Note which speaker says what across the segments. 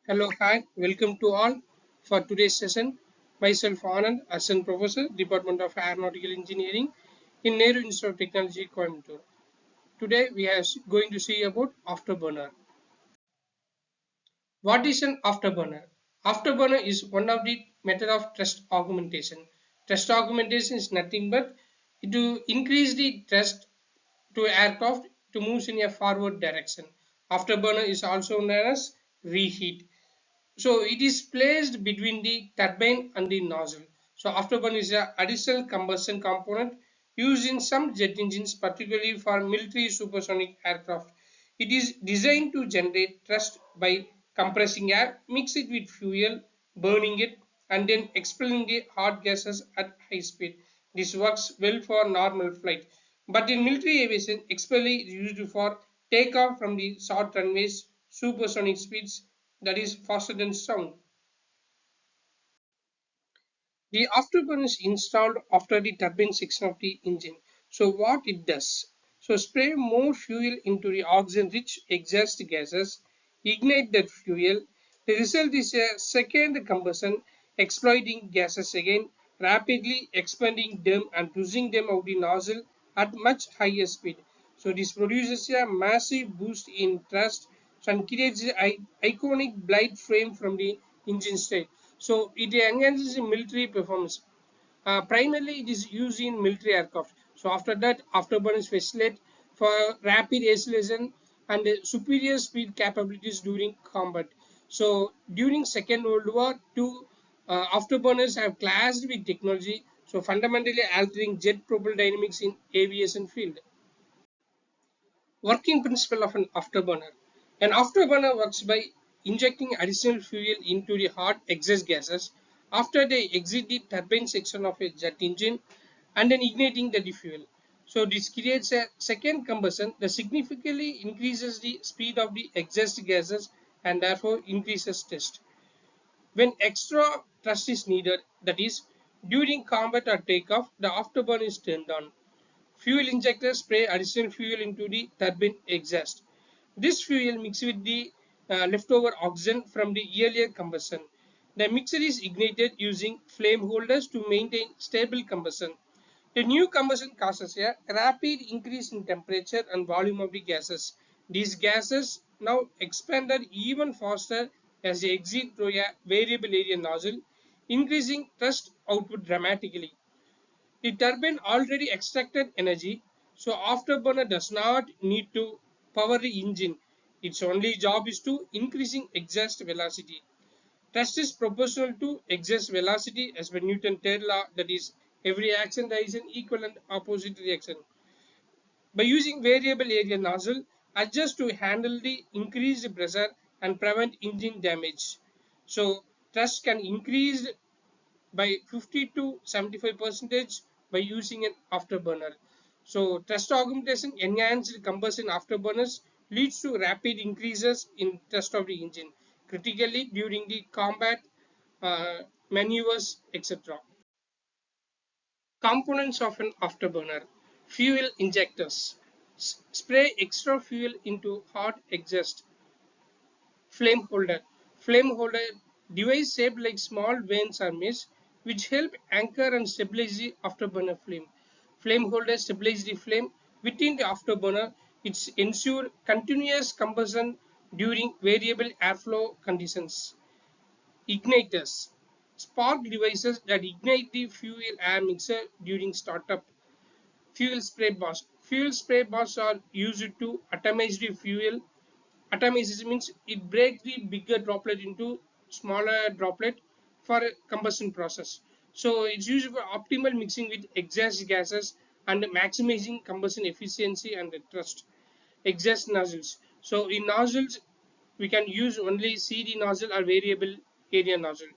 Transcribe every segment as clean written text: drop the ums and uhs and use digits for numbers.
Speaker 1: Hello, hi, welcome to all for today's session. Myself Anand, Assistant Professor, Department of Aeronautical Engineering in Nehru Institute of Technology, Coimbatore. Today we are going to see about afterburner. What is an afterburner? Afterburner is one of the method of thrust augmentation. Thrust augmentation is nothing but to increase the thrust to aircraft to move in a forward direction. Afterburner is also known as reheat. So it is placed between the turbine and the nozzle. So afterburn is an additional combustion component used in some jet engines, particularly for military supersonic aircraft. It is designed to generate thrust by compressing air, mix it with fuel, burning it, and then expelling the hot gases at high speed. This works well for normal flight. But in military aviation, expel is used for takeoff from the short runways, supersonic speeds, that is faster than sound. The afterburner is installed after the turbine section of the engine. So what it does? So spray more fuel into the oxygen-rich exhaust gases, ignite that fuel. The result is a second combustion, exploiting gases again, rapidly expanding them and pushing them out the nozzle at much higher speed. So this produces a massive boost in thrust and creates an iconic blade frame from the engine state. So it enhances the military performance. Primarily, it is used in military aircraft. So after that, afterburner is facilitated for rapid acceleration and superior speed capabilities during combat. So during Second World War, two afterburners have clashed with technology, so fundamentally altering jet propelled dynamics in aviation field. Working principle of an afterburner. An afterburner works by injecting additional fuel into the hot exhaust gases after they exit the turbine section of a jet engine and then igniting the fuel. So this creates a second combustion that significantly increases the speed of the exhaust gases and therefore increases thrust. When extra thrust is needed, that is, during combat or takeoff, the afterburner is turned on. Fuel injectors spray additional fuel into the turbine exhaust. This fuel mixes with the leftover oxygen from the earlier combustion. The mixture is ignited using flame holders to maintain stable combustion. The new combustion causes a rapid increase in temperature and volume of the gases. These gases now expanded even faster as they exit through a variable area nozzle, increasing thrust output dramatically. The turbine already extracted energy, so afterburner does not need to power the engine. Its only job is to increasing exhaust velocity. Thrust is proportional to exhaust velocity as per Newton's third law, that is, every action there is an equal and opposite reaction. By using variable area nozzle, adjust to handle the increased pressure and prevent engine damage. So thrust can increase by 50 to 75 percentage by using an afterburner. So thrust augmentation enhanced combustion afterburners leads to rapid increases in thrust of the engine, critically during the combat maneuvers, etc. Components of an afterburner. Fuel injectors. Spray extra fuel into hot exhaust. Flame holder. Flame holder device shaped like small vanes or mesh which help anchor and stabilize the afterburner flame. Flame holder stabilize the flame within the afterburner. It ensure continuous combustion during variable airflow conditions. Igniters. Spark devices that ignite the fuel air mixer during startup. Fuel spray bursts. Fuel spray bursts are used to atomize the fuel. Atomization means it breaks the bigger droplet into smaller droplet for a combustion process. So it's used for optimal mixing with exhaust gases and maximizing combustion efficiency and thrust. Exhaust nozzles. So in nozzles, we can use only CD nozzle or variable area nozzle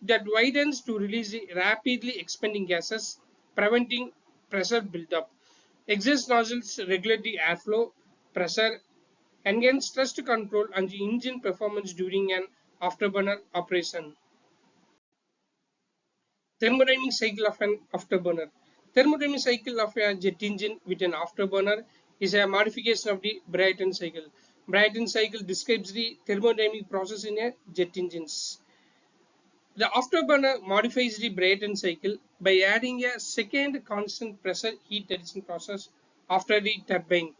Speaker 1: that widens to release the rapidly expanding gases, preventing pressure buildup. Exhaust nozzles regulate the airflow, pressure, enhance thrust control and the engine performance during an afterburner operation. Thermodynamic cycle of an afterburner. Thermodynamic cycle of a jet engine with an afterburner is a modification of the Brayton cycle. Brayton cycle describes the thermodynamic process in a jet engines. The afterburner modifies the Brayton cycle by adding a second constant pressure heat addition process after the turbine.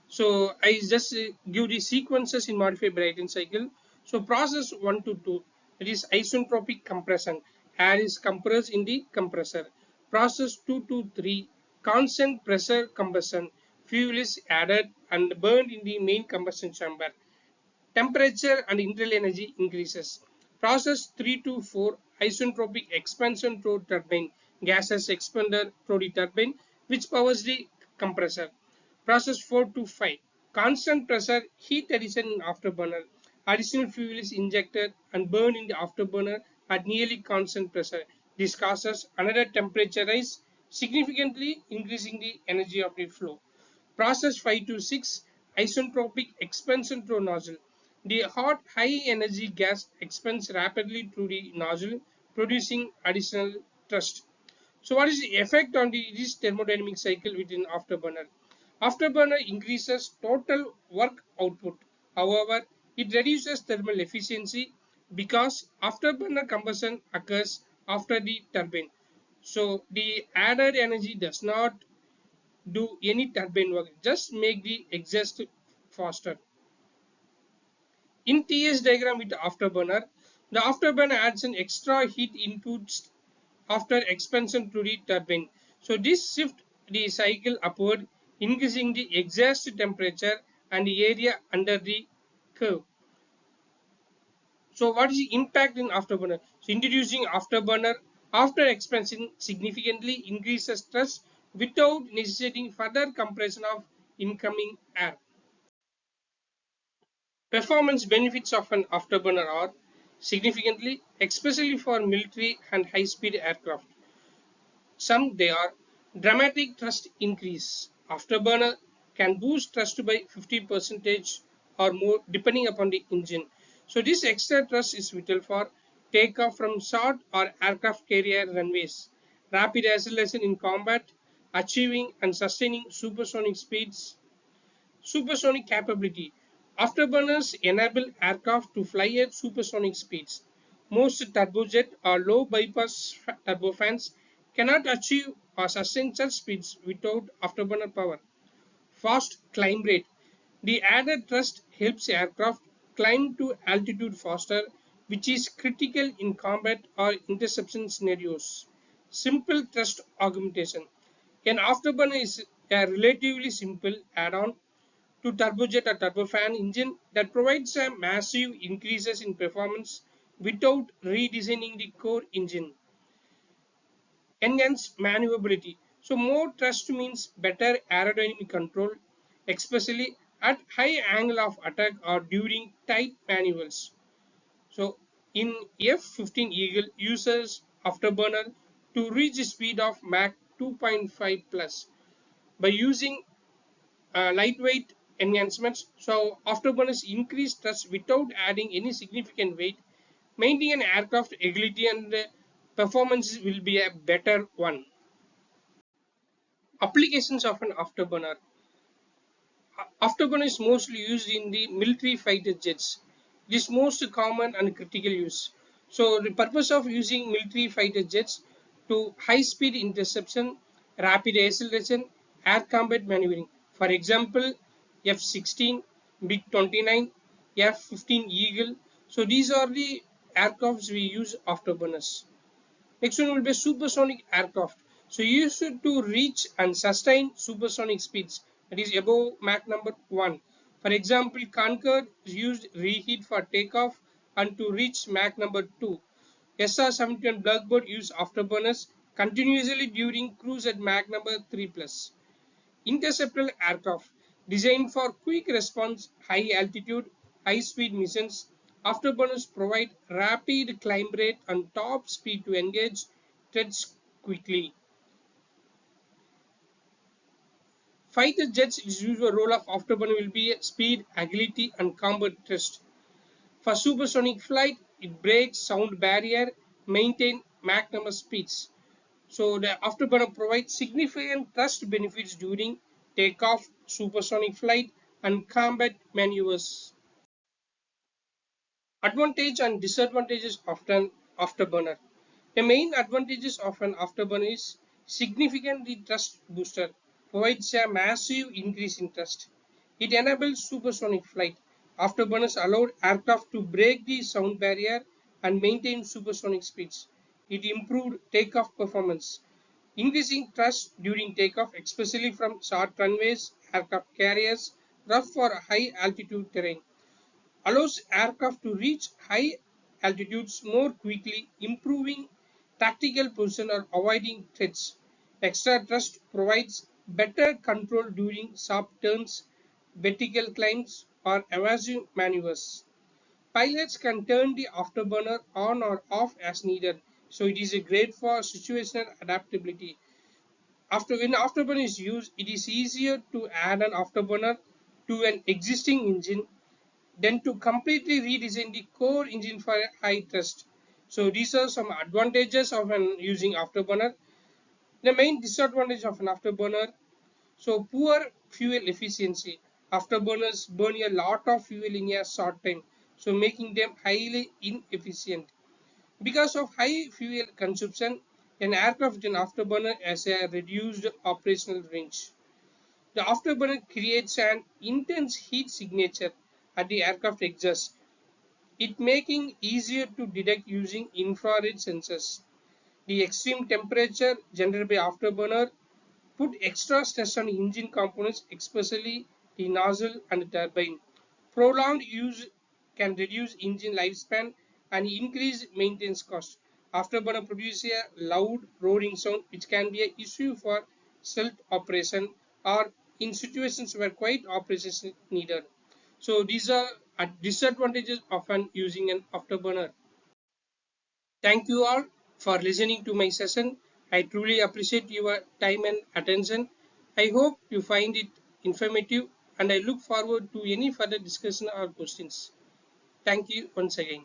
Speaker 1: So I just give the sequences in modified Brayton cycle. So process 1 to 2, that is isentropic compression. Air is compressed in the compressor. Process 2 to 3, constant pressure combustion. Fuel is added and burned in the main combustion chamber. Temperature and internal energy increases. Process 3 to 4, isentropic expansion through turbine. Gases expanded through the turbine, which powers the compressor. Process 4 to 5, constant pressure heat addition in afterburner. Additional fuel is injected and burned in the afterburner at nearly constant pressure. This causes another temperature rise, significantly increasing the energy of the flow. Process 5 to 6, isentropic expansion through nozzle. The hot high energy gas expands rapidly through the nozzle, producing additional thrust. So what is the effect on this thermodynamic cycle within afterburner? Afterburner increases total work output. However, it reduces thermal efficiency because afterburner combustion occurs after the turbine. So the added energy does not do any turbine work, just make the exhaust faster. In TS diagram with afterburner, the afterburner adds an extra heat inputs after expansion to the turbine. So this shift the cycle upward, increasing the exhaust temperature and the area under the curve. So what is the impact in afterburner? So introducing afterburner after expansion significantly increases thrust without necessitating further compression of incoming air. Performance benefits of an afterburner are significantly, especially for military and high-speed aircraft. Some they are dramatic thrust increase. Afterburner can boost thrust by 50% or more depending upon the engine. So this extra thrust is vital for takeoff from short or aircraft carrier runways, rapid acceleration in combat, achieving and sustaining supersonic speeds. Supersonic capability. Afterburners enable aircraft to fly at supersonic speeds. Most turbojet or low bypass turbofans cannot achieve or sustain such speeds without afterburner power. Fast climb rate. The added thrust helps aircraft climb to altitude faster, which is critical in combat or interception scenarios. Simple thrust augmentation. An afterburner is a relatively simple add-on to turbojet or turbofan engine that provides a massive increases in performance without redesigning the core engine. Enhanced maneuverability. So more thrust means better aerodynamic control, especially at high angle of attack or during tight maneuvers. So in F-15 Eagle uses afterburner to reach a speed of Mach 2.5 plus by using lightweight enhancements. So afterburners increase thrust without adding any significant weight, maintaining an aircraft agility and performance will be a better one. Applications of an afterburner. Afterburner is mostly used in the military fighter jets. It is most common and critical use. So the purpose of using military fighter jets to high speed interception, rapid acceleration, air combat maneuvering. For example, F-16, MiG-29, F-15 Eagle. So these are the aircrafts we use afterburners. Next one will be supersonic aircraft. So used to reach and sustain supersonic speeds, that is above Mach number 1. For example, Concorde used reheat for takeoff and to reach Mach number 2. SR-71 Blackbird used afterburners continuously during cruise at Mach number 3 plus. Interceptor aircraft designed for quick response, high altitude, high speed missions. Afterburners provide rapid climb rate and top speed to engage threats quickly. Fighter jets' usual role of afterburner will be speed, agility, and combat thrust. For supersonic flight, it breaks sound barrier, maintain Mach number speeds. So the afterburner provides significant thrust benefits during takeoff, supersonic flight, and combat maneuvers. Advantage and disadvantages of an afterburner. The main advantages of an afterburner is significantly thrust booster, provides a massive increase in thrust. It enables supersonic flight. Afterburners allowed aircraft to break the sound barrier and maintain supersonic speeds. It improved takeoff performance, increasing thrust during takeoff, especially from short runways, aircraft carriers, rough or high altitude terrain, allows aircraft to reach high altitudes more quickly, improving tactical position or avoiding threats. Extra thrust provides better control during sharp turns, vertical climbs, or evasive maneuvers. Pilots can turn the afterburner on or off as needed, so it is great for situational adaptability. When afterburner is used, it is easier to add an afterburner to an existing engine than to completely redesign the core engine for a high thrust. So these are some advantages of using afterburner. The main disadvantage of an afterburner, so poor fuel efficiency. Afterburners burn a lot of fuel in a short time, so making them highly inefficient. Because of high fuel consumption, an aircraft with an afterburner has a reduced operational range. The afterburner creates an intense heat signature at the aircraft exhaust, it making easier to detect using infrared sensors. The extreme temperature generated by afterburner put extra stress on engine components, especially the nozzle and turbine. Prolonged use can reduce engine lifespan and increase maintenance costs. Afterburner produces a loud roaring sound, which can be an issue for stealth operation or in situations where quiet operations is needed. So these are disadvantages of using an afterburner. Thank you all for listening to my session. I truly appreciate your time and attention. I hope you find it informative and I look forward to any further discussion or questions. Thank you once again.